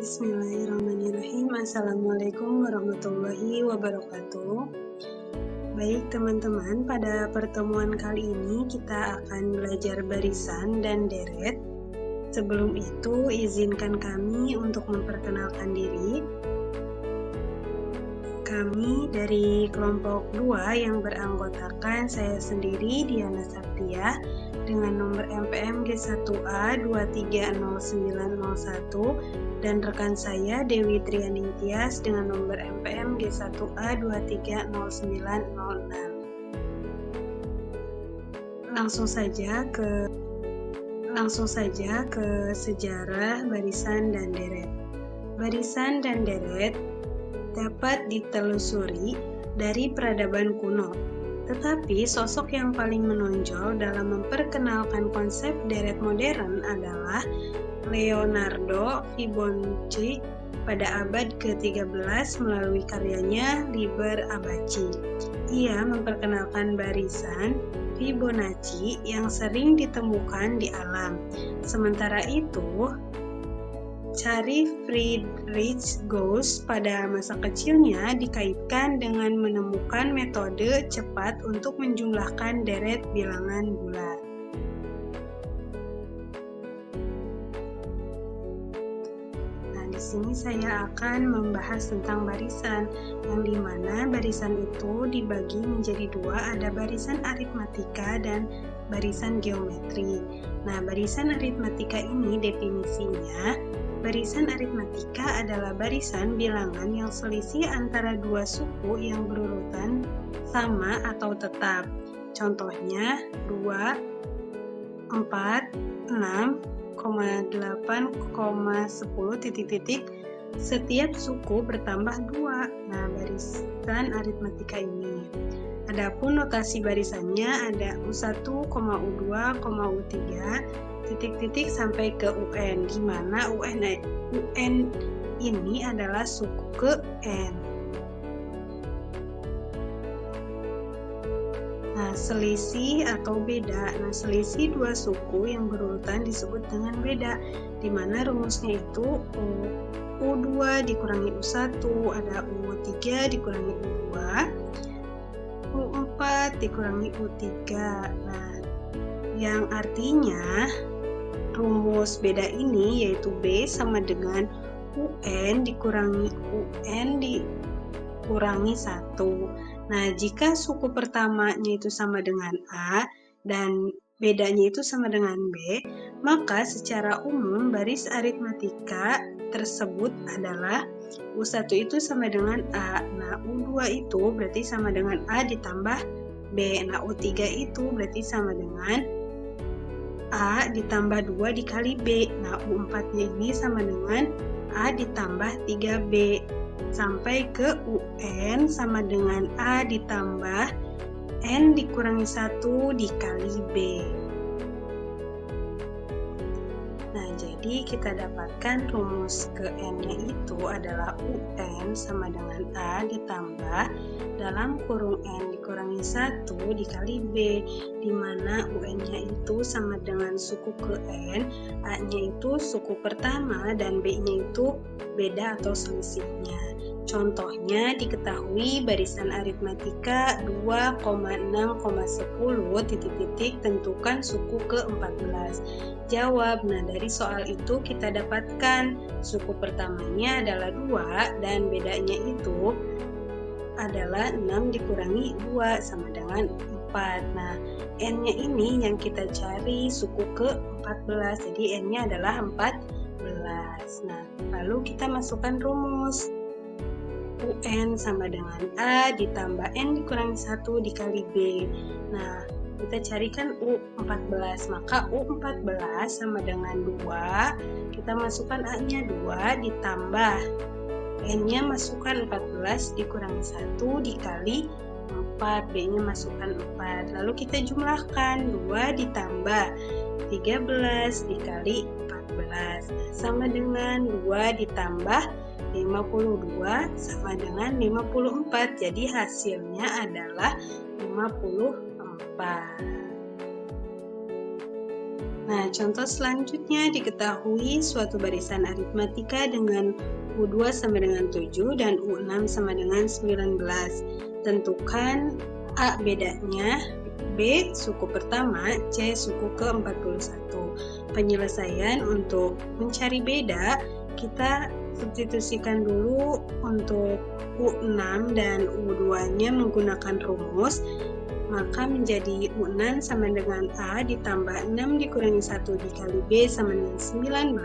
Bismillahirrahmanirrahim. Assalamualaikum warahmatullahi wabarakatuh. Baik teman-teman, pada pertemuan kali ini kita akan belajar barisan dan deret. Sebelum itu, izinkan kami untuk memperkenalkan diri. Kami dari kelompok 2 yang beranggotakan saya sendiri, Diana Saktia, dengan nomor MPM G1A 230901 dan rekan saya Dewi Triani Tias dengan nomor MPM G1A 230906. Langsung saja ke sejarah barisan dan deret. Barisan dan deret dapat ditelusuri dari peradaban kuno. Tetapi sosok yang paling menonjol dalam memperkenalkan konsep deret modern adalah Leonardo Fibonacci pada abad ke-13 melalui karyanya Liber Abaci. Ia memperkenalkan barisan Fibonacci yang sering ditemukan di alam. Sementara itu, Cari Friedrich Gauss pada masa kecilnya dikaitkan dengan menemukan metode cepat untuk menjumlahkan deret bilangan bulat. Nah, di sini saya akan membahas tentang barisan, yang dimana barisan itu dibagi menjadi dua, ada barisan aritmatika dan barisan geometri. Nah, barisan aritmatika ini definisinya, barisan aritmatika adalah barisan bilangan yang selisih antara dua suku yang berurutan sama atau tetap. Contohnya 2, 4, 6, 8,10 setiap suku bertambah 2. Nah, barisan aritmatika ini. Adapun notasi barisannya ada U1, U2, U3, titik-titik sampai ke UN, di mana UN ini adalah suku ke N. Nah, selisih atau beda. Nah, selisih dua suku yang berurutan disebut dengan beda, di mana rumusnya itu U2 dikurangi U1, ada U3 dikurangi U2, U4 dikurangi U3. Nah, yang artinya rumus beda ini yaitu B sama dengan UN dikurangi UN dikurangi 1. Nah, jika suku pertamanya itu sama dengan A dan bedanya itu sama dengan B, maka secara umum baris aritmatika tersebut adalah U1 itu sama dengan A. Nah, U2 itu berarti sama dengan A ditambah B. Nah, U3 itu berarti sama dengan A ditambah 2 dikali B. Nah, U4-nya ini sama dengan A ditambah 3B. Sampai ke UN sama dengan A ditambah N dikurangi 1 dikali B. Nah, jadi kita dapatkan rumus ke N-nya itu adalah UN sama dengan A ditambah dalam kurung N dikurangi 1 dikali B, di mana UN-nya itu sama dengan suku ke N, A-nya itu suku pertama, dan B-nya itu beda atau selisihnya. Contohnya diketahui barisan aritmatika 2,6,10 titik-titik tentukan suku ke-14. Jawab. Nah, dari soal itu kita dapatkan suku pertamanya adalah 2 dan bedanya itu adalah 6 dikurangi 2 sama dengan 4. Nah, N-nya ini yang kita cari suku ke-14, jadi N-nya adalah 14. Nah, lalu kita masukkan rumus. UN sama dengan A ditambah N dikurangi 1 dikali B. Nah, kita carikan U14, maka U14 sama dengan 2, kita masukkan A-nya 2 ditambah N-nya masukkan 14 dikurangi 1 dikali 4, B-nya masukkan 4. Lalu kita jumlahkan 2 ditambah 13 dikali 14 sama dengan 2 ditambah 52 sama dengan 54. Jadi hasilnya adalah 54. Nah, contoh selanjutnya diketahui suatu barisan aritmatika dengan U2 sama dengan 7 dan U6 sama dengan 19. Tentukan A bedanya, B suku pertama, C suku ke-41. Penyelesaian untuk mencari beda, kita substitusikan dulu untuk U6 dan U2-nya menggunakan rumus, maka menjadi U6 sama dengan A ditambah 6 dikurangi 1 dikali B sama dengan 19,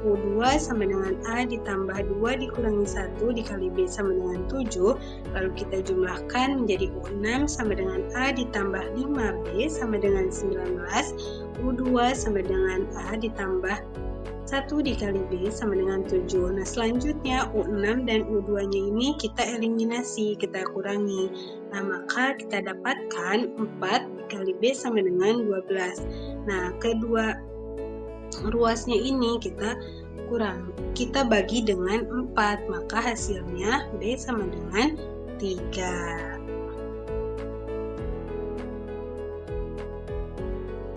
U2 sama dengan A ditambah 2 dikurangi 1 dikali B sama dengan 7, lalu kita jumlahkan menjadi U6 sama dengan A ditambah 5B sama dengan 19, U2 sama dengan A ditambah 1 dikali B sama dengan 7. Nah, selanjutnya U6 dan U2-nya ini kita eliminasi, kita kurangi. Nah, maka kita dapatkan 4 dikali B sama dengan 12. Nah, kedua ruasnya ini kita bagi dengan 4, maka hasilnya B sama dengan 3.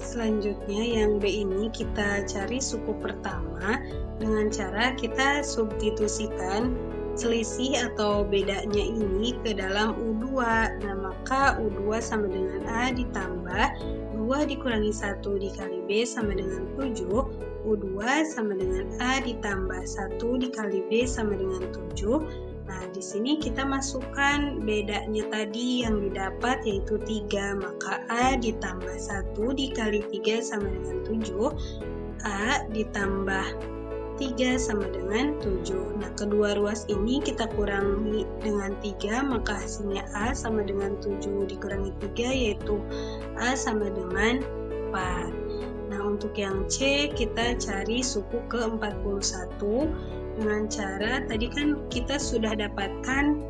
Selanjutnya yang B ini kita cari suku pertama dengan cara kita substitusikan selisih atau bedanya ini ke dalam U2. Nah, maka U2 sama dengan A ditambah 2 dikurangi 1 dikali B sama dengan 7, U2 sama dengan A ditambah 1 dikali B sama dengan 7. Nah, di sini kita masukkan bedanya tadi yang didapat yaitu 3, maka A ditambah 1 dikali 3 sama dengan 7, A ditambah 3 sama dengan 7. Nah, kedua ruas ini kita kurangi dengan 3, maka hasilnya A sama dengan 7 dikurangi 3 yaitu A sama dengan 4. Nah, untuk yang C kita cari suku ke-41 dengan cara tadi kan kita sudah dapatkan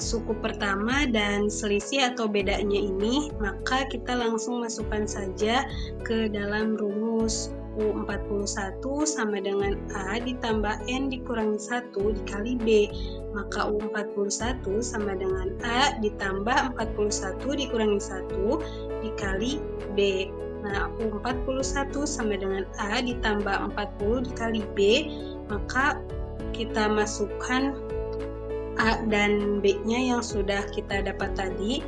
suku pertama dan selisih atau bedanya ini, maka kita langsung masukkan saja ke dalam rumus. U41 sama dengan A ditambah N dikurangi 1 dikali B, maka U41 sama dengan A ditambah 41 dikurangi 1 dikali B. Nah, U41 sama dengan A ditambah 40 dikali B, maka kita masukkan A dan B-nya yang sudah kita dapat tadi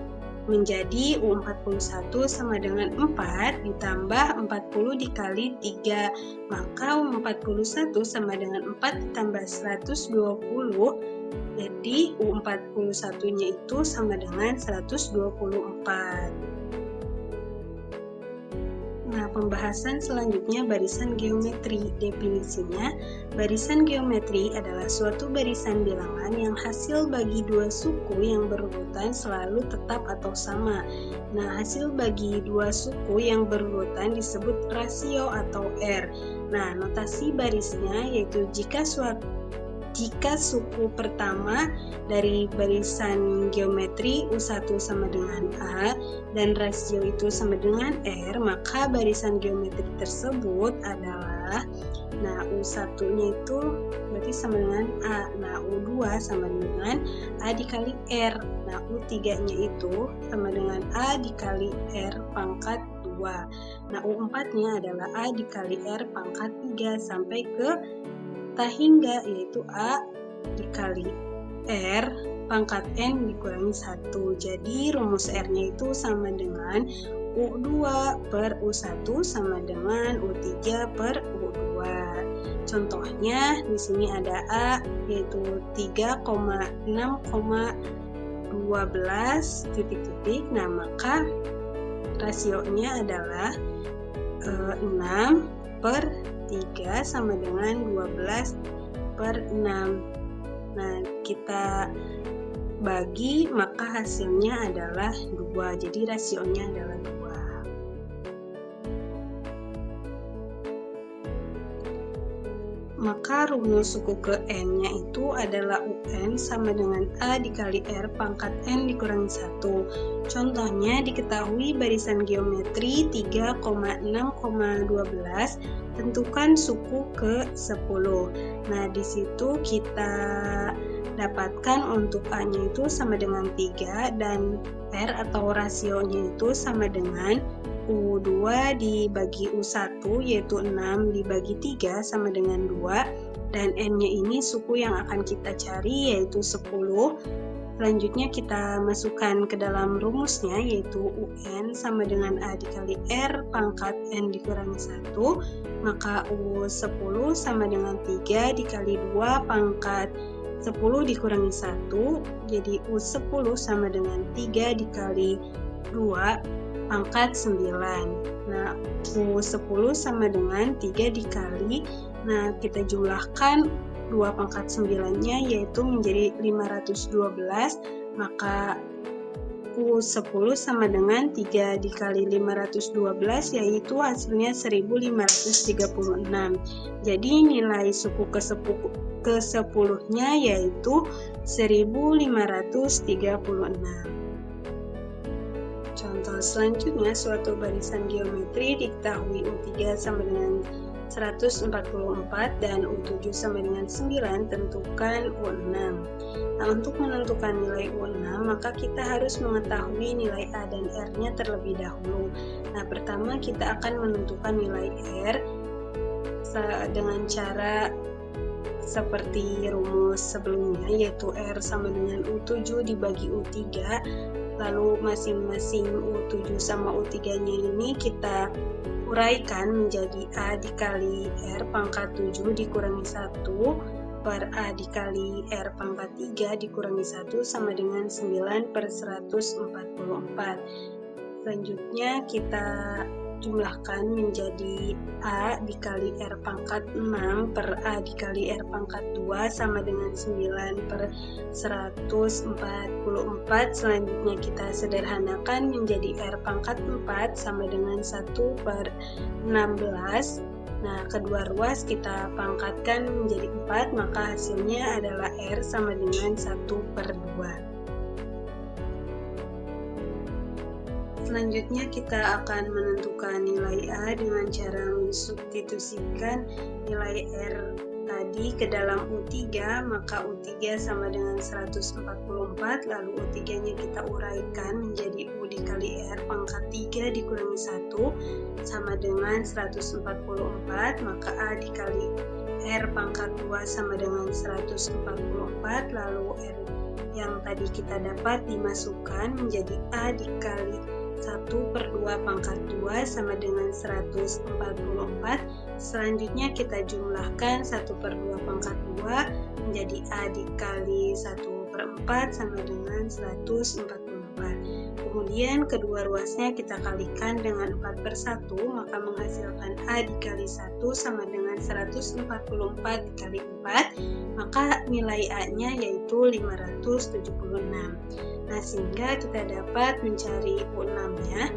menjadi U41 sama dengan 4 ditambah 40 dikali 3, maka U41 sama dengan 4 ditambah 120, jadi U41-nya itu sama dengan 124. Nah, pembahasan selanjutnya barisan geometri. Definisinya, barisan geometri adalah suatu barisan bilangan yang hasil bagi dua suku yang berurutan selalu tetap atau sama. Nah, hasil bagi dua suku yang berurutan disebut rasio atau R. Nah, notasi barisnya yaitu jika suku pertama dari barisan geometri U1 sama dengan A dan rasio itu sama dengan R, maka barisan geometri tersebut adalah, nah U1-nya itu berarti sama dengan A, nah U2 sama dengan A dikali R, nah U3-nya itu sama dengan A dikali R pangkat 2, nah U4-nya adalah A dikali R pangkat 3 sampai ke hingga yaitu A dikali R pangkat N dikurangi 1. Jadi rumus R-nya itu sama dengan U2 per U1 sama dengan U3 per U2. Contohnya di sini ada A yaitu 3,6,12 titik-titik. Nah, maka rasionya adalah 6 per 3 sama dengan 12 per 6. Nah, kita bagi maka hasilnya adalah 2. Jadi rasionya adalah 2. Maka rumus suku ke N-nya itu adalah UN sama dengan A dikali R pangkat N dikurangi 1. Contohnya diketahui barisan geometri 3,6,12, tentukan suku ke 10. Nah, di situ kita dapatkan untuk A-nya itu sama dengan 3 dan R atau rasionya itu sama dengan U2 dibagi U1 yaitu 6 dibagi 3 sama dengan 2, dan N-nya ini suku yang akan kita cari yaitu 10. Selanjutnya kita masukkan ke dalam rumusnya yaitu UN sama dengan A dikali R pangkat N dikurangi 1, maka U10 sama dengan 3 dikali 2 pangkat 10 dikurangi 1, jadi U10 sama dengan 3 dikali 2 pangkat 9. Nah, U10 sama dengan 3 dikali, nah kita jumlahkan 2 pangkat 9-nya yaitu menjadi 512, maka U10 sama dengan 3 dikali 512 yaitu hasilnya 1536. Jadi nilai suku ke-10-nya yaitu 1536. Contoh selanjutnya, suatu barisan geometri diketahui U3 sama dengan 144 dan U7 sama dengan 9, tentukan U6. Nah, untuk menentukan nilai U6, maka kita harus mengetahui nilai A dan R-nya terlebih dahulu. Nah, pertama kita akan menentukan nilai R dengan cara seperti rumus sebelumnya, yaitu R sama dengan U7 dibagi U3, lalu masing-masing U7 sama U3-nya ini kita uraikan menjadi A dikali R pangkat 7 dikurangi 1 per A dikali R pangkat 3 dikurangi 1 sama dengan 9 per 144. Selanjutnya kita jumlahkan menjadi A dikali R pangkat 6 per A dikali R pangkat 2 sama dengan 9 per 144. Selanjutnya kita sederhanakan menjadi R pangkat 4 sama dengan 1 per 16. Nah, kedua ruas kita pangkatkan menjadi 4, maka hasilnya adalah R sama dengan 1 per 2. Selanjutnya kita akan menentukan nilai A dengan cara mensubstitusikan nilai R tadi ke dalam U3, maka U3 sama dengan 144, lalu U3-nya kita uraikan menjadi U dikali R pangkat 3 dikurangi 1 sama dengan 144, maka A dikali R pangkat 2 sama dengan 144, lalu R yang tadi kita dapat dimasukkan menjadi A dikali 1 per 2 pangkat 2 sama dengan 144. Selanjutnya kita jumlahkan 1 per 2 pangkat 2 menjadi A dikali 1 per 4 sama dengan 144. Kemudian kedua ruasnya kita kalikan dengan 4 per 1, maka menghasilkan A dikali 1 sama dengan 144 dikali 4, maka nilai A-nya yaitu 576. Nah, sehingga kita dapat mencari U6-nya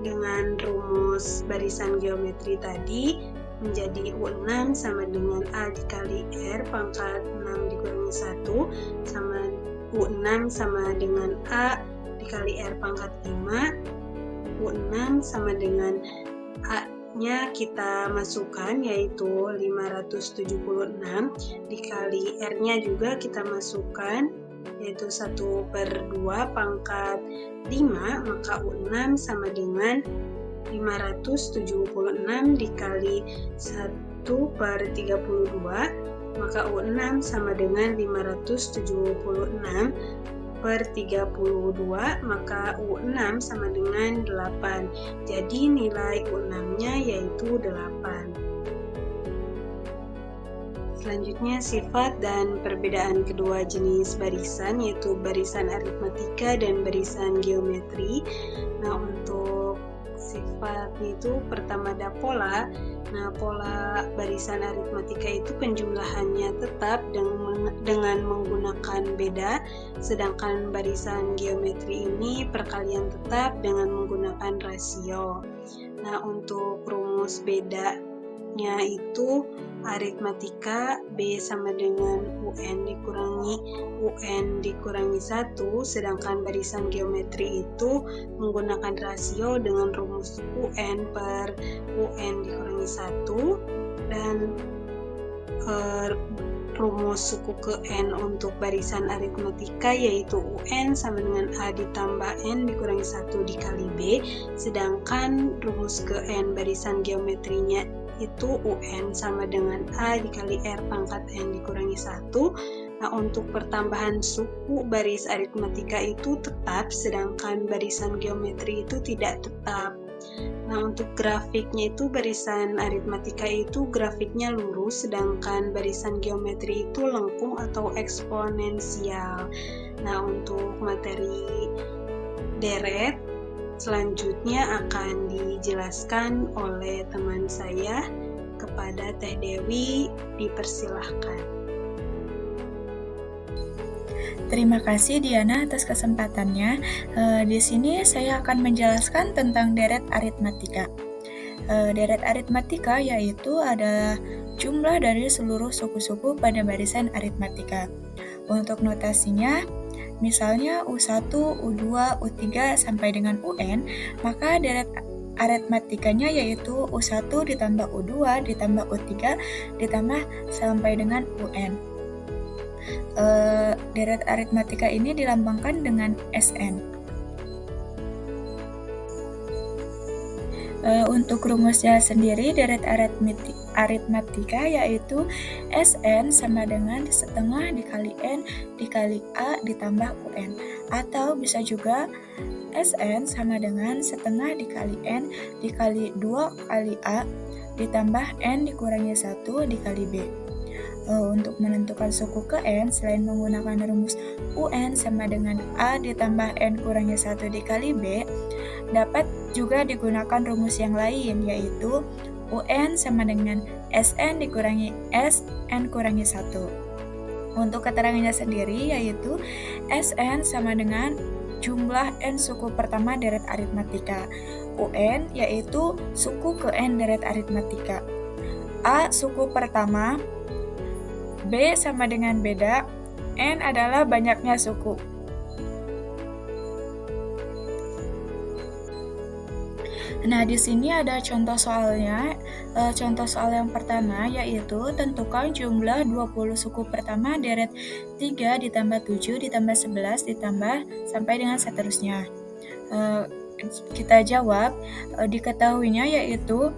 dengan rumus barisan geometri tadi menjadi U6 sama dengan A dikali R pangkat 6 dikurangi 1 sama U6 sama dengan A dikali R pangkat 5. U6 sama dengan A-nya kita masukkan yaitu 576 dikali R-nya juga kita masukkan yaitu 1 per 2 pangkat 5, maka U6 sama dengan 576 dikali 1 per 32, maka U6 sama dengan 576 per 32, maka U6 sama dengan 8. Jadi nilai U6-nya yaitu 8. Selanjutnya sifat dan perbedaan kedua jenis barisan yaitu barisan aritmatika dan barisan geometri. Nah, untuk sifatnya itu pertama ada pola. Nah, pola barisan aritmatika itu penjumlahannya tetap dengan menggunakan beda, sedangkan barisan geometri ini perkalian tetap dengan menggunakan rasio. Nah, untuk rumus bedanya itu aritmatika B sama dengan UN dikurangi 1, sedangkan barisan geometri itu menggunakan rasio dengan rumus UN per UN dikurangi 1, dan rumus suku ke N untuk barisan aritmatika yaitu UN sama dengan A ditambah N dikurangi 1 dikali B, sedangkan rumus ke N barisan geometrinya itu UN sama dengan A dikali R pangkat N dikurangi 1. Nah, untuk pertambahan suku baris aritmatika itu tetap, sedangkan barisan geometri itu tidak tetap. Nah, untuk grafiknya itu barisan aritmatika itu grafiknya lurus, sedangkan barisan geometri itu lengkung atau eksponensial. Nah, untuk materi deret selanjutnya akan dijelaskan oleh teman saya. Kepada Teh Dewi, dipersilahkan. Terima kasih Diana atas kesempatannya. Di sini saya akan menjelaskan tentang deret aritmatika. Deret aritmatika yaitu adalah jumlah dari seluruh suku-suku pada barisan aritmatika. Untuk notasinya, misalnya U1, U2, U3 sampai dengan UN, maka deret aritmatikanya yaitu U1 ditambah U2 ditambah U3 ditambah sampai dengan UN. Deret aritmatika ini dilambangkan dengan SN. Untuk rumusnya sendiri, deret aritmatika yaitu SN sama dengan setengah dikali N dikali A ditambah UN, atau bisa juga SN sama dengan setengah dikali N dikali 2 kali A ditambah N dikurangi 1 dikali B. Untuk menentukan suku ke N, selain menggunakan rumus UN sama dengan A ditambah N kurangi 1 dikali B, dapat juga digunakan rumus yang lain, yaitu UN sama dengan SN dikurangi S, N kurangi 1. Untuk keterangannya sendiri, yaitu SN sama dengan jumlah N suku pertama deret aritmatika. UN yaitu suku ke N deret aritmatika. A suku pertama, B sama dengan beda, N adalah banyaknya suku. Nah, di sini ada contoh soalnya. Contoh soal yang pertama yaitu tentukan jumlah 20 suku pertama deret 3 ditambah 7 ditambah 11 ditambah sampai dengan seterusnya. Kita jawab, diketahuinya yaitu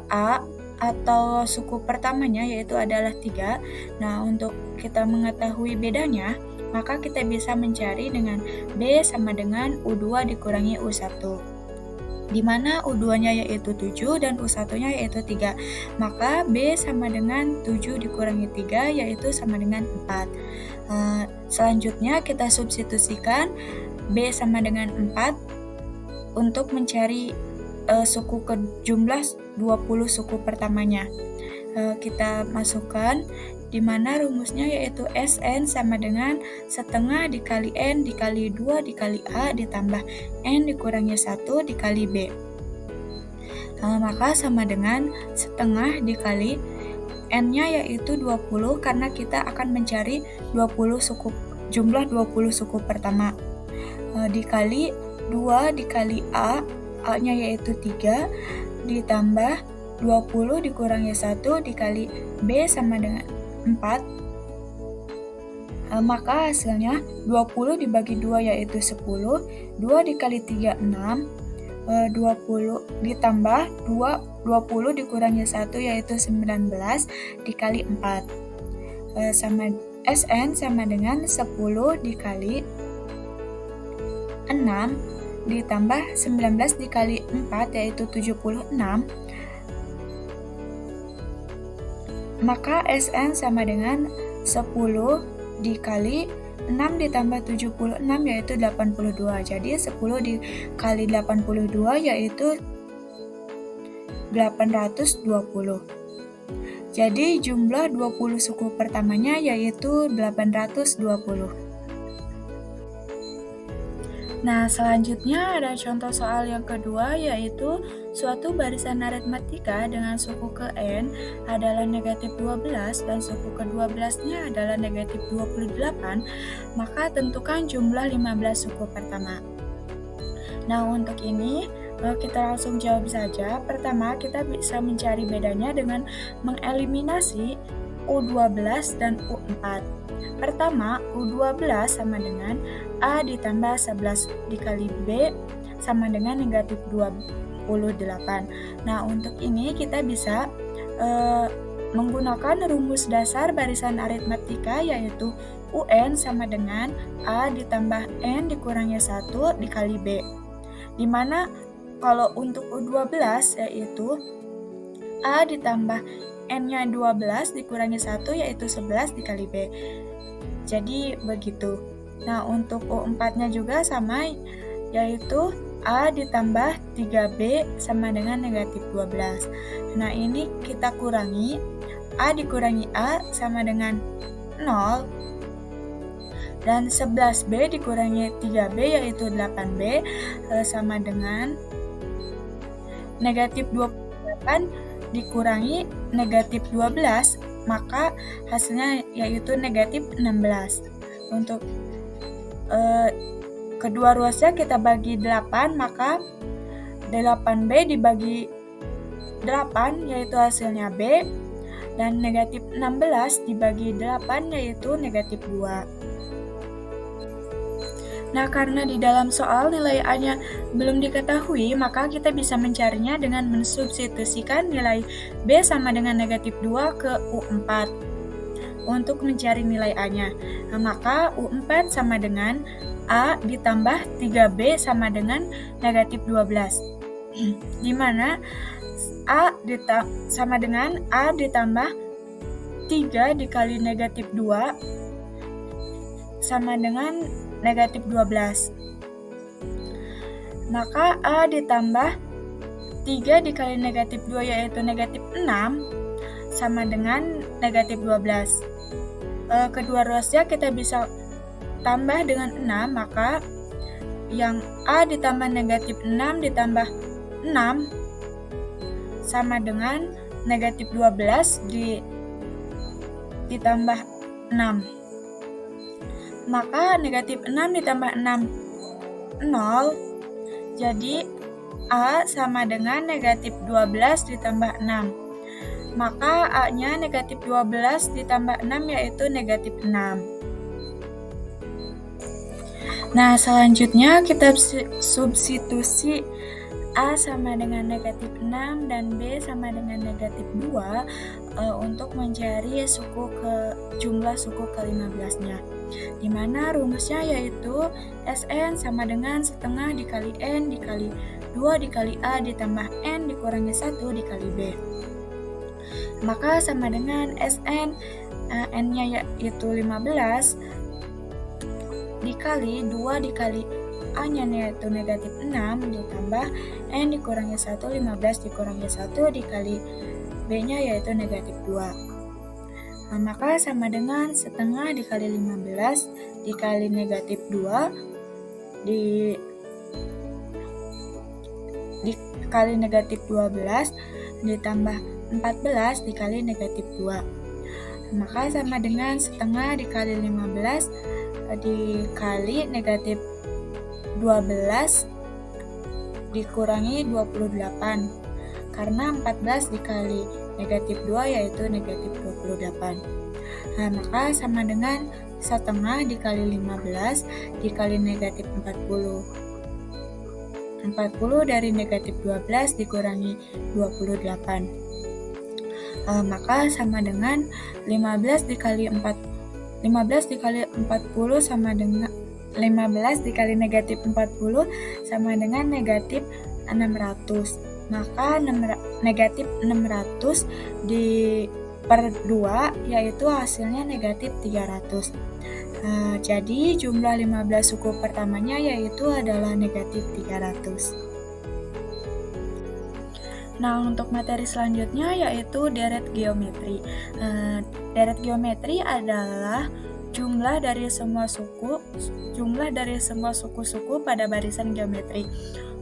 A atau suku pertamanya yaitu adalah 3. Nah, untuk kita mengetahui bedanya, maka kita bisa mencari dengan B sama dengan U2 dikurangi U1. Di mana U2-nya yaitu 7 dan U1-nya yaitu 3. Maka B sama dengan 7 dikurangi 3 yaitu sama dengan 4. Selanjutnya kita substitusikan B sama dengan 4 untuk mencari suku ke jumlah 20 suku pertamanya. Kita masukkan di mana rumusnya yaitu SN sama dengan setengah dikali N dikali 2 dikali A ditambah N dikurangi 1 dikali B. Maka sama dengan setengah dikali N-nya yaitu 20 karena kita akan mencari 20 suku, jumlah 20 suku pertama. Dikali 2 dikali A-nya yaitu 3 ditambah 20 dikurangi 1 dikali B sama dengan 4. Maka hasilnya 20 dibagi 2 yaitu 10. 2 dikali 3 6. 20 ditambah 20 dikurangi 1 yaitu 19 dikali 4. Sama SN sama dengan 10 dikali 6 ditambah 19 dikali 4 yaitu 76. Maka SN sama dengan 10 dikali 6 ditambah 76 yaitu 82. Jadi 10 dikali 82 yaitu 820. Jadi jumlah 20 suku pertamanya yaitu 820. Nah, selanjutnya ada contoh soal yang kedua, yaitu suatu barisan aritmatika dengan suku ke N adalah negatif 12 dan suku ke-12-nya adalah negatif 28, maka tentukan jumlah 15 suku pertama. Nah, untuk ini kita langsung jawab saja. Pertama, kita bisa mencari bedanya dengan mengeliminasi U12 dan U4. Pertama, U12 sama dengan A ditambah 11 dikali B sama dengan negatif 28. Nah, untuk ini kita bisa menggunakan rumus dasar barisan aritmatika, yaitu UN sama dengan A ditambah N dikurangi 1 dikali B. Dimana kalau untuk U12 yaitu A ditambah N-nya 12 dikurangi 1 yaitu 11 dikali B. Jadi begitu. Nah, untuk U4-nya juga sama, yaitu A ditambah 3B sama dengan negatif 12. Nah, ini kita kurangi. A dikurangi A sama dengan 0. Dan 11B dikurangi 3B yaitu 8B sama dengan negatif 28 dikurangi negatif 12, maka hasilnya yaitu negatif 16. Untuk kedua ruasnya kita bagi 8, maka 8B dibagi 8 yaitu hasilnya B, dan negatif 16 dibagi 8 yaitu negatif 2. Nah, karena di dalam soal nilai A-nya belum diketahui, maka kita bisa mencarinya dengan mensubstitusikan nilai B sama dengan negatif 2 ke U4 untuk mencari nilai A-nya. Nah, maka U4 sama dengan A ditambah 3B sama dengan negatif 12. Di mana A sama dengan A ditambah 3 dikali negatif 2 sama dengan negatif 12. Maka A ditambah 3 dikali negatif 2 yaitu negatif 6 sama dengan negatif 12. Kedua ruasnya kita bisa tambah dengan 6, maka yang A ditambah negatif 6 ditambah 6 sama dengan negatif 12 ditambah 6. Maka negatif 6 ditambah 6, 0. Jadi A sama dengan negatif 12 ditambah 6. Maka A-nya negatif 12 ditambah 6 yaitu negatif 6. Nah, selanjutnya kita substitusi A sama dengan negatif 6 dan B sama dengan negatif 2 untuk mencari jumlah suku ke-15-nya. Di mana rumusnya yaitu Sn sama dengan setengah dikali N dikali 2 dikali A ditambah N dikurangi 1 dikali B. Maka sama dengan Sn, N-nya yaitu 15 dikali 2 dikali A-nya yaitu negatif 6 ditambah N dikurangi 1, 15 dikurangi 1 dikali B-nya yaitu negatif 2. Nah, maka sama dengan setengah dikali 15 dikali negatif 2 dikali negatif 12 ditambah 14 dikali negatif 2. Maka sama dengan setengah dikali 15 dikali negatif 12 dikurangi 28. Karena 14 dikali negatif 2 yaitu negatif 28. Nah, maka sama dengan setengah dikali 15 dikali negatif 40. 40 dari negatif 12 dikurangi 28. Maka sama dengan 15 dikali 40 sama dengan 15 dikali negatif 40 sama dengan negatif 600. Maka negatif 600 per 2 yaitu hasilnya negatif 300. Jadi jumlah 15 suku pertamanya yaitu adalah negatif 300. Nah, untuk materi selanjutnya yaitu deret geometri. Deret geometri adalah jumlah dari semua suku-suku pada barisan geometri.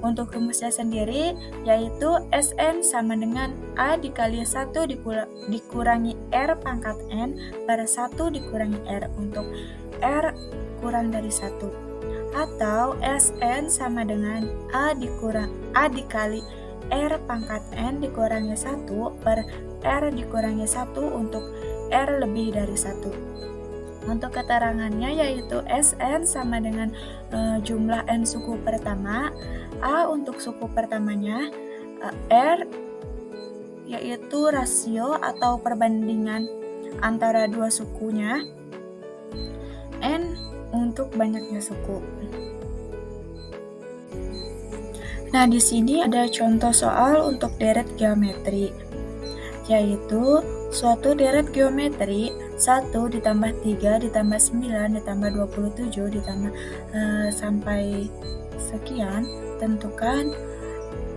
Untuk rumusnya sendiri yaitu Sn sama dengan A dikali 1 dikurangi R pangkat N per 1 dikurangi R untuk R kurang dari 1. Atau Sn sama dengan A dikali R pangkat N dikurangi 1 per R dikurangi 1 untuk R lebih dari 1. Untuk keterangannya yaitu Sn sama dengan jumlah N suku pertama. A untuk suku pertamanya, R yaitu rasio atau perbandingan antara dua sukunya, N untuk banyaknya suku. Nah, di sini ada contoh soal untuk deret geometri, yaitu suatu deret geometri 1 ditambah 3 ditambah 9 ditambah 27 ditambah sampai sekian. Tentukan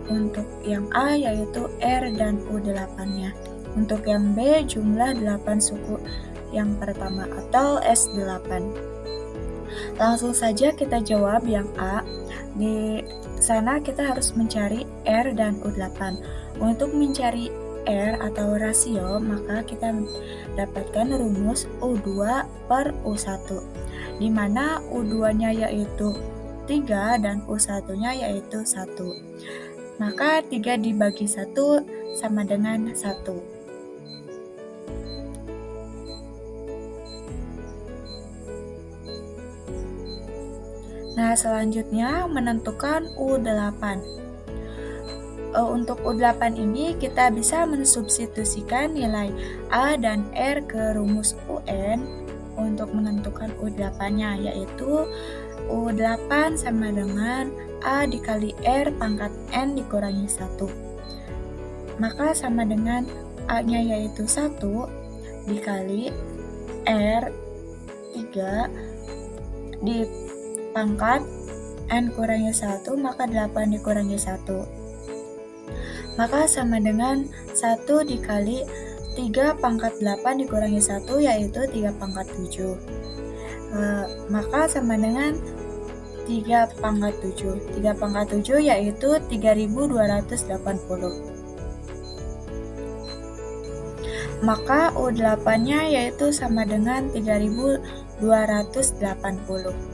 untuk yang A yaitu R dan U8-nya. Untuk yang B jumlah 8 suku yang pertama atau S8. Langsung saja kita jawab yang A. Di sana kita harus mencari R dan U8. Untuk mencari R atau rasio, maka kita dapatkan rumus U2 per U1, di mana U2-nya yaitu 3 dan U1-nya yaitu 1. Maka 3 dibagi 1 sama dengan 1. Nah, selanjutnya menentukan U8. Untuk U8 ini kita bisa mensubstitusikan nilai A dan R ke rumus UN untuk menentukan U8-nya, yaitu U8 sama dengan A dikali R pangkat N dikurangi 1. Maka sama dengan A-nya yaitu 1 dikali R 3 di pangkat N kurangi 1, maka 8 dikurangi 1. Maka sama dengan 1 dikali 3 pangkat 8 dikurangi 1, yaitu 3 pangkat 7. Maka sama dengan 3 pangkat 7. 3 pangkat 7 yaitu 3280. Maka U8-nya yaitu sama dengan 3280.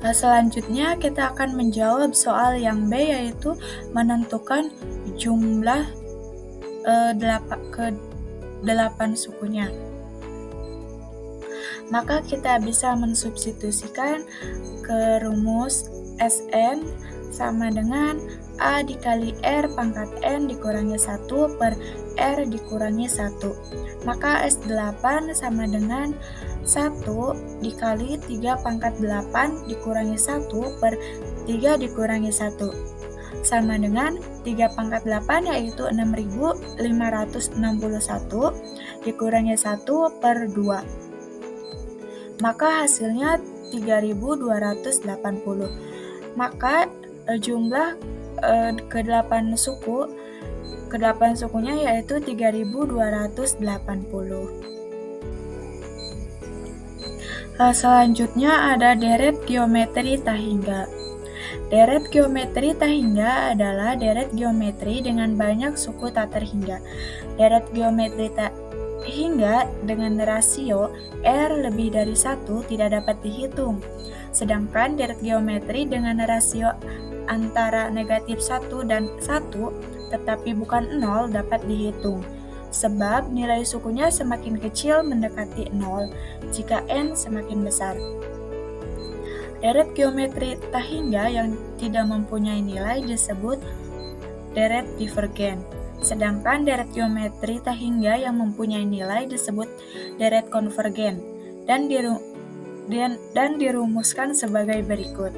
Selanjutnya kita akan menjawab soal yang B, yaitu menentukan jumlah 8 sukunya. Maka kita bisa mensubstitusikan ke rumus Sn sama dengan A dikali R pangkat N dikurangi 1 per R dikurangi 1. Maka S8 sama dengan 1 dikali 3 pangkat 8 dikurangi 1 per 3 dikurangi 1. Sama dengan 3 pangkat 8 yaitu 6561 dikurangi 1 per 2. Maka hasilnya 3280. Maka jumlah ke-8 sukunya yaitu 3280. Selanjutnya ada deret geometri tahingga. Deret geometri tahingga adalah deret geometri dengan banyak suku tak terhingga. Deret geometri tahingga dengan rasio R lebih dari 1 tidak dapat dihitung. Sedangkan deret geometri dengan rasio antara negatif 1 dan 1 tetapi bukan 0 dapat dihitung. Sebab nilai sukunya semakin kecil mendekati 0 jika N semakin besar. Deret geometri tahingga yang tidak mempunyai nilai disebut deret divergen. Sedangkan deret geometri tahingga yang mempunyai nilai disebut deret konvergen dan dirumuskan sebagai berikut.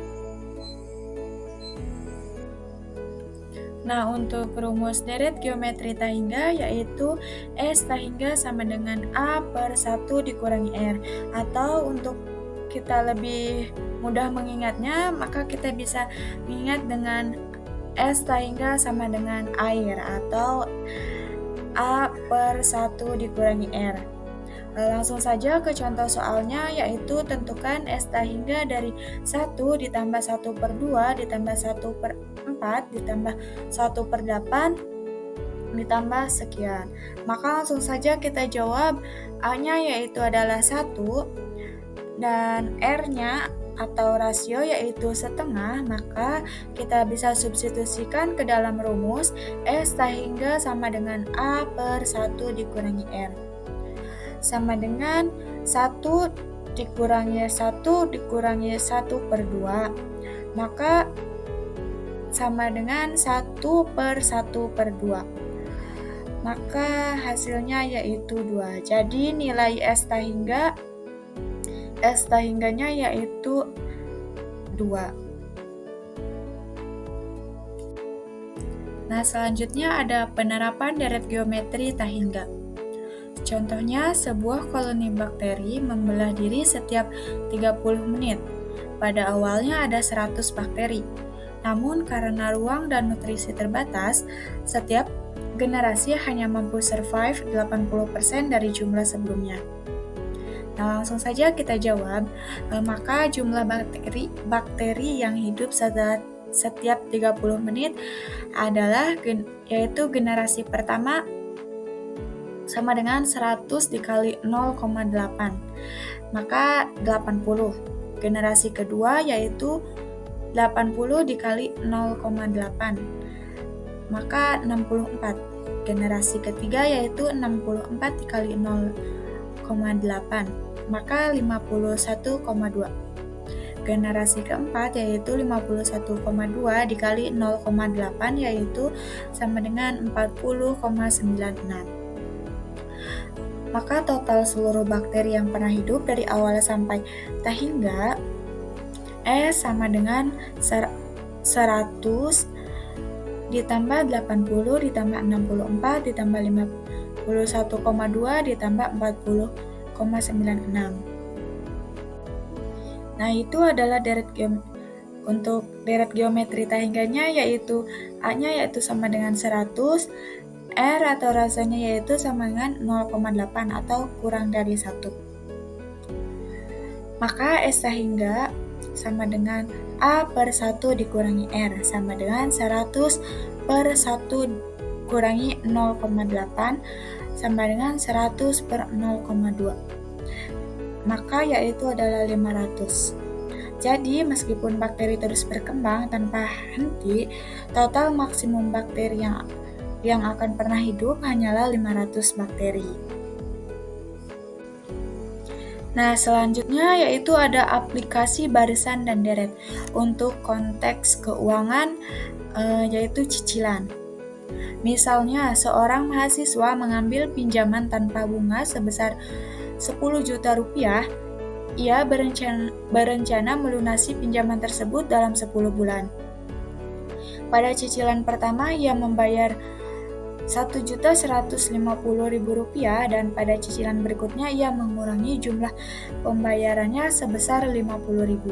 Nah, untuk rumus deret geometri tahingga yaitu S tahingga sama dengan A per 1 dikurangi R. Atau untuk kita lebih mudah mengingatnya, maka kita bisa mengingat dengan S tahingga sama dengan air atau A per 1 dikurangi R. Langsung saja ke contoh soalnya, yaitu tentukan S tahingga dari 1 ditambah 1 per 2 ditambah 1 per 4 ditambah 1 per 8 ditambah sekian. Maka langsung saja kita jawab. A-nya yaitu adalah 1 dan R-nya atau rasio yaitu setengah, maka kita bisa substitusikan ke dalam rumus S sehingga sama dengan A per 1 dikurangi R. Sama dengan 1 dikurangi 1 dikurangi 1 per 2, maka sama dengan 1 per 1 per 2. Maka hasilnya yaitu 2. Jadi nilai S tahingganya yaitu 2. Nah, selanjutnya ada penerapan deret geometri tahingga. Contohnya, sebuah koloni bakteri membelah diri setiap 30 menit. Pada awalnya ada 100 bakteri. Namun karena ruang dan nutrisi terbatas, setiap generasi hanya mampu survive 80% dari jumlah sebelumnya. Nah, langsung saja kita jawab, maka jumlah bakteri yang hidup setiap 30 menit adalah yaitu generasi pertama sama dengan 100 dikali 0,8, maka 80. Generasi kedua yaitu 80 dikali 0,8, maka 64. Generasi ketiga yaitu 64 dikali 0,8, maka 51,2. Generasi keempat yaitu 51,2 dikali 0,8 yaitu sama dengan 40,96. Maka total seluruh bakteri yang pernah hidup dari awal sampai tahingga S sama dengan 100 ditambah 80 ditambah 64 ditambah 51,2 ditambah 40,96. Nah, itu adalah untuk deret geometri tahingganya yaitu A-nya yaitu sama dengan 100, R atau rasanya yaitu sama dengan 0,8 atau kurang dari 1. Maka S tahingga sama dengan A per 1 dikurangi R sama dengan 100 per 1 kurangi 0,8 sama dengan 100 per 0,2. Maka yaitu adalah 500. Jadi meskipun bakteri terus berkembang tanpa henti, total maksimum bakteri yang akan pernah hidup hanyalah 500 bakteri. Nah, selanjutnya yaitu ada aplikasi barisan dan deret. Untuk konteks keuangan yaitu cicilan. Misalnya, seorang mahasiswa mengambil pinjaman tanpa bunga sebesar 10 juta rupiah. Ia berencana melunasi pinjaman tersebut dalam 10 bulan. Pada cicilan pertama, ia membayar Rp1.150.000 dan pada cicilan berikutnya ia mengurangi jumlah pembayarannya sebesar Rp50.000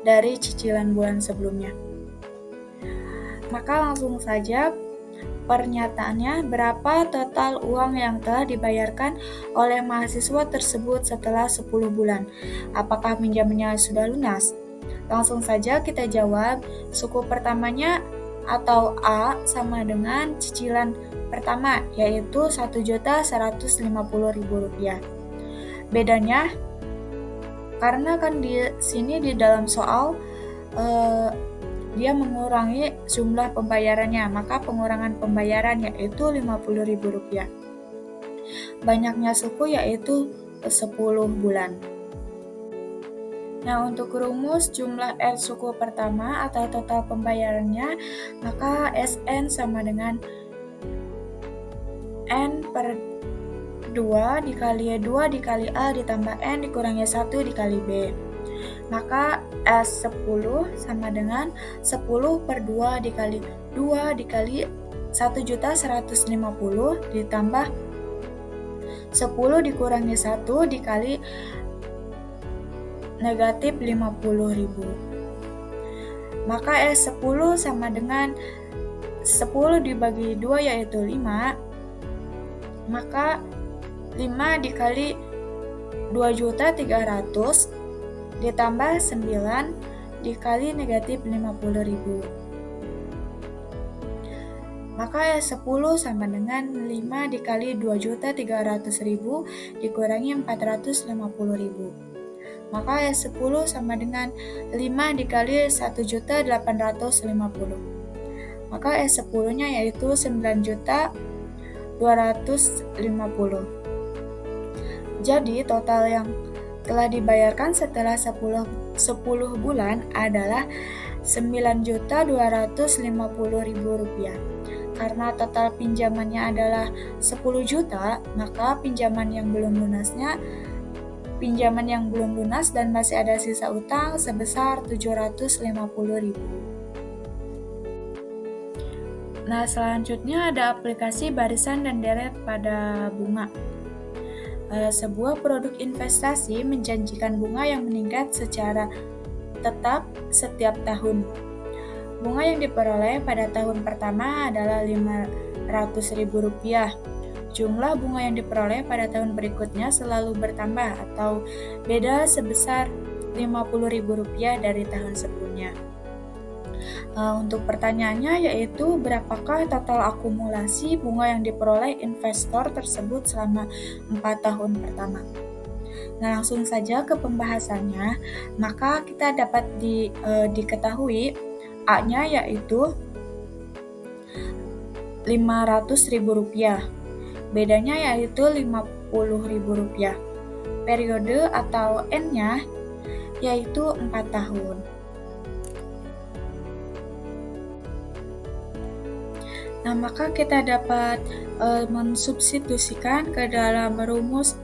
dari cicilan bulan sebelumnya. Maka langsung saja pernyataannya, berapa total uang yang telah dibayarkan oleh mahasiswa tersebut setelah 10 bulan? Apakah pinjamannya sudah lunas? Langsung saja kita jawab, suku pertamanya atau A sama dengan cicilan pertama yaitu Rp1.150.000. Bedanya karena kan di sini di dalam soal dia mengurangi jumlah pembayarannya, maka pengurangan pembayaran yaitu Rp50.000. Banyaknya suku yaitu 10 bulan. Nah, untuk rumus jumlah R suku pertama atau total pembayarannya, maka SN sama dengan N per 2 dikali 2 dikali A ditambah N dikurangi 1 dikali B. Maka S10 sama dengan 10 per 2 dikali 2 dikali 1.150 ditambah 10 dikurangi 1 dikali negatif 50.000. Maka S10 sama dengan 10 dibagi 2 yaitu 5. Maka 5 dikali 2.300.000 ditambah 9 dikali negatif 50.000. Maka S10 sama dengan 5 dikali 2.300.000 dikurangi 450.000. Maka S10 sama dengan 5 dikali 1.850.000. Maka S10-nya yaitu 9.250.000. Jadi total yang telah dibayarkan setelah 10 bulan adalah Rp9.250.000. Karena total pinjamannya adalah 10 juta, maka pinjaman yang belum lunas dan masih ada sisa utang sebesar 750.000. Nah, selanjutnya ada aplikasi barisan dan deret pada bunga. Sebuah produk investasi menjanjikan bunga yang meningkat secara tetap setiap tahun. Bunga yang diperoleh pada tahun pertama adalah Rp500.000. Jumlah bunga yang diperoleh pada tahun berikutnya selalu bertambah atau beda sebesar Rp50.000 dari tahun sebelumnya. Untuk pertanyaannya yaitu berapakah total akumulasi bunga yang diperoleh investor tersebut selama 4 tahun pertama. Nah, langsung saja ke pembahasannya. Maka kita dapat diketahui A-nya yaitu Rp500.000. Bedanya yaitu Rp50.000. Periode atau N-nya yaitu 4 tahun. Nah, maka kita dapat mensubstitusikan ke dalam rumus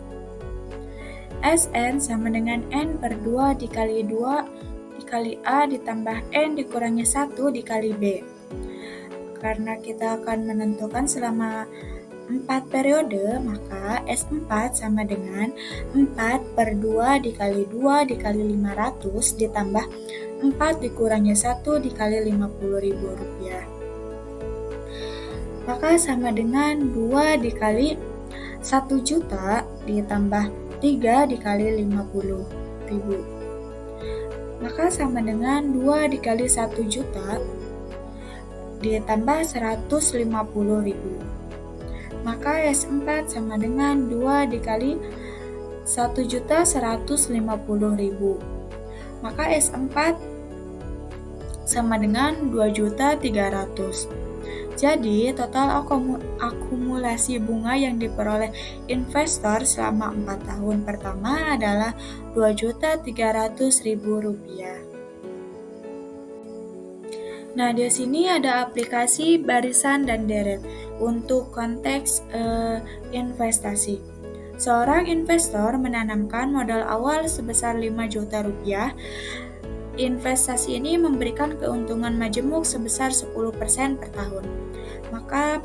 Sn sama dengan N per 2 dikali 2 dikali A ditambah N dikurangi 1 dikali B. Karena kita akan menentukan selama 4 periode, maka S4 sama dengan 4 per 2 dikali 2 dikali 500 ditambah 4 dikurangi 1 dikali Rp50.000. Maka sama dengan 2 dikali 1 juta ditambah 3 dikali 50.000. Maka sama dengan 2 dikali 1 juta ditambah 150.000. Maka S4 sama dengan 2 dikali 1.150.000. Maka S4 sama dengan 2.300.000. Jadi, total akumulasi bunga yang diperoleh investor selama 4 tahun pertama adalah Rp2.300.000. Nah, di sini ada aplikasi barisan dan deret untuk konteks investasi. Seorang investor menanamkan modal awal sebesar Rp5 juta. Investasi ini memberikan keuntungan majemuk sebesar 10% per tahun. Maka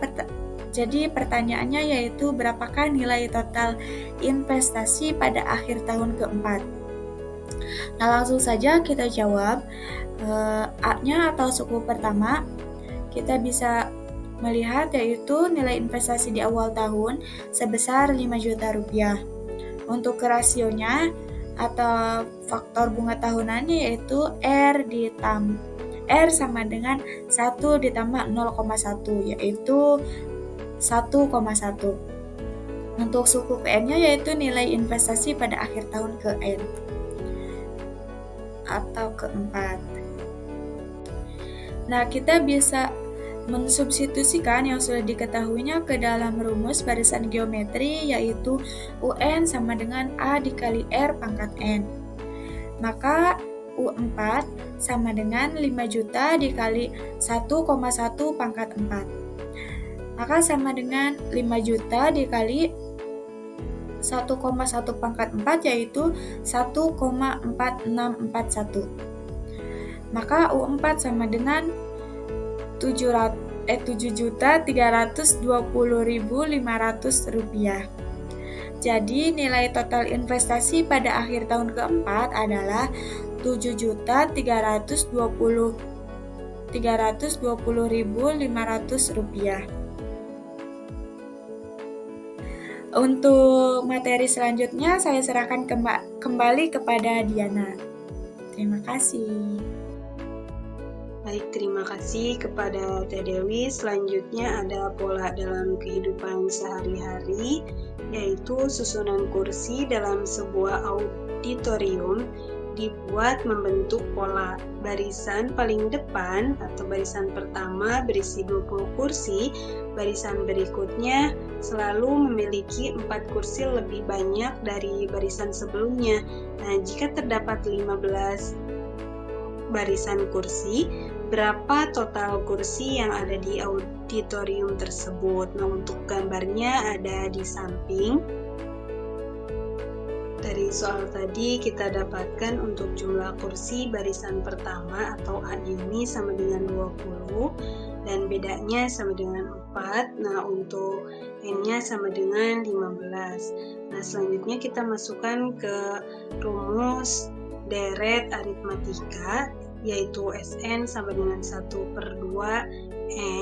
jadi pertanyaannya yaitu berapakah nilai total investasi pada akhir tahun keempat? Nah, langsung saja kita jawab. A-nya atau suku pertama kita bisa melihat yaitu nilai investasi di awal tahun sebesar Rp5 juta. Untuk rasionya atau faktor bunga tahunannya yaitu R sama dengan 1 ditambah 0,1 yaitu 1,1. Untuk suku ke N-nya yaitu nilai investasi pada akhir tahun ke N atau keempat. Nah, kita bisa mensubstitusikan yang sudah diketahuinya ke dalam rumus barisan geometri yaitu UN sama dengan A dikali R pangkat N. Maka U4 sama dengan 5 juta dikali 1,1 pangkat 4. Maka sama dengan 5 juta dikali 1,1 pangkat 4 yaitu 1,4641. Maka U4 sama dengan 7.320.500 rupiah. Jadi nilai total investasi pada akhir tahun keempat adalah 7.320.500 rupiah. Untuk materi selanjutnya saya serahkan kembali kepada Diana. Terima kasih. Baik, terima kasih kepada Teh Dewi. Selanjutnya ada pola dalam kehidupan sehari-hari, yaitu susunan kursi dalam sebuah auditorium dibuat membentuk pola. Barisan paling depan atau barisan pertama berisi 20 kursi, barisan berikutnya selalu memiliki 4 kursi lebih banyak dari barisan sebelumnya. Nah, jika terdapat 15 barisan kursi, berapa total kursi yang ada di auditorium tersebut? Nah, untuk gambarnya ada di samping. Dari soal tadi kita dapatkan untuk jumlah kursi barisan pertama atau A ini sama dengan 20 dan bedanya sama dengan 4. Nah, untuk N-nya sama dengan 15. Nah, selanjutnya kita masukkan ke rumus deret aritmatika, yaitu Sn sama dengan 1/2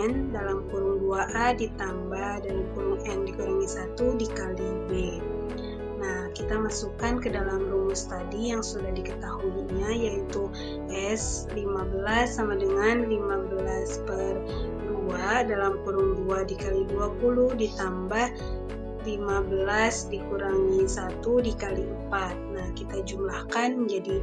N dalam kurung 2A ditambah dalam kurung N dikurangi 1 dikali B. Nah, kita masukkan ke dalam rumus tadi yang sudah diketahuinya, yaitu S15 sama dengan 15/2 dalam kurung 2 dikali 20 ditambah 15 dikurangi 1 dikali 4. Nah, kita jumlahkan menjadi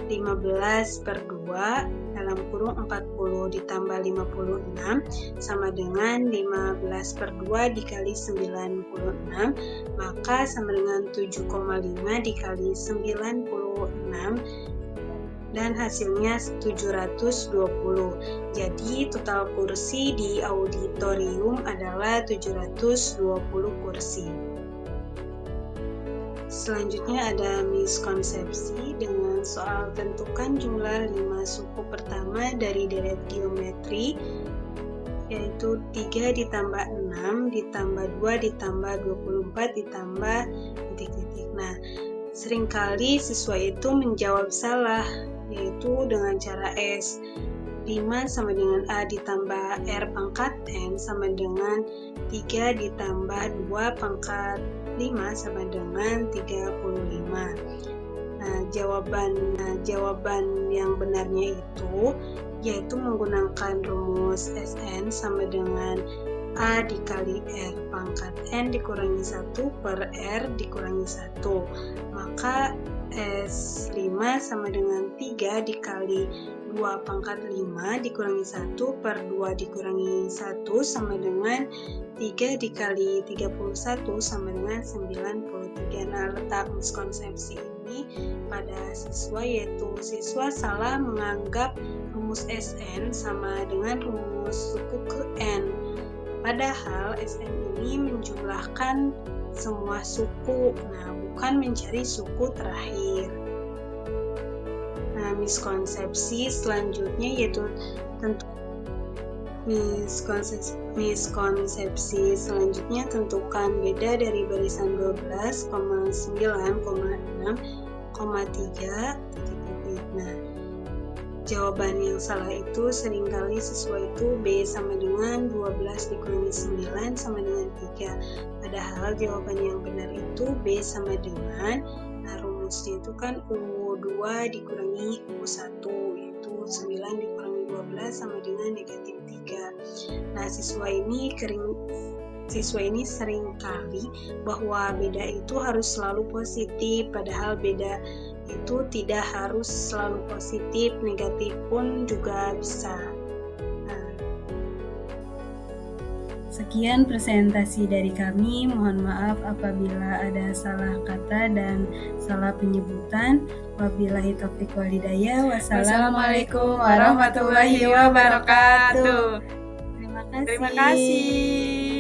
15/2 dalam kurung 40 ditambah 56 sama dengan 15/2 dikali 96, maka sama dengan 7,5 dikali 96 dan hasilnya 720. Jadi total kursi di auditorium adalah 720 kursi. Selanjutnya ada miskonsepsi dengan soal tentukan jumlah 5 suku pertama dari deret geometri, yaitu 3 ditambah 6 ditambah 2 ditambah 24 ditambah titik-titik. Nah, seringkali siswa itu menjawab salah, yaitu dengan cara S. 5 sama dengan A ditambah R pangkat N sama dengan 3 ditambah 2 pangkat 5 sama dengan 35. Nah, jawaban yang benarnya itu yaitu menggunakan rumus Sn sama dengan A dikali R pangkat N dikurangi 1 per R dikurangi 1. Maka S5 sama dengan 3 dikali 2 pangkat 5 dikurangi 1 per 2 dikurangi 1 sama dengan 3 dikali 31 sama dengan 93. Nah, letak miskonsepsi ini pada siswa, yaitu siswa salah menganggap rumus Sn sama dengan rumus suku ke N. Padahal Sn ini menjumlahkan semua suku, nah bukan mencari suku terakhir. Nah, miskonsepsi selanjutnya yaitu miskonsepsi selanjutnya tentukan beda dari barisan 12,9,6,3. Nah, jawaban yang salah itu seringkali siswa itu B sama dengan 12 dikurangi 9 sama dengan 3. Padahal jawaban yang benar itu B sama dengan, nah rumusnya itu kan U2 dikurangi U1, yaitu 9 dikurangi 12 sama dengan negatif 3. Nah, siswa ini sering kali bahwa beda itu harus selalu positif, padahal beda itu tidak harus selalu positif, negatif pun juga bisa. Sekian presentasi dari kami. Mohon maaf apabila ada salah kata dan salah penyebutan. Wabillahi taufiq wal hidayah. Wassalamualaikum warahmatullahi wabarakatuh. Terima kasih. Terima kasih.